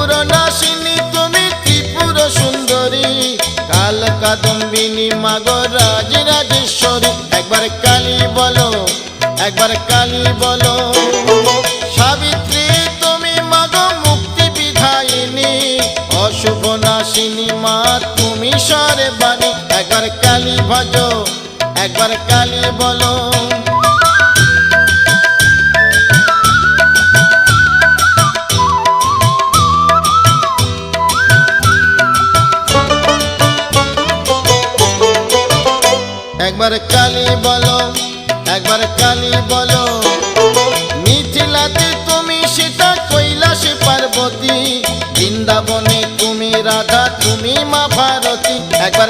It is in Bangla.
ত্রিপুর নাশিনী তুমি ত্রিপুর সুন্দরী, কাল কাদম্বিনী মাগো রাজরাজেশ্বরী। একবার কালী বলো, একবার কালী বলো। সাবিত্রী তুমি মাগো মুক্তি বিধায়িনী, অশুভ নাশিনী মা তুমি সর্বাণী। একবার কালী ভজো, একবার কালী বলো। একবার কালী বলো, একবার কালী বলো। মিথিলাতে তুমি সীতা, কৈলাসে পার্বতী, বৃন্দাবনে তুমি রাধা, তুমি মা ভারতী। একবার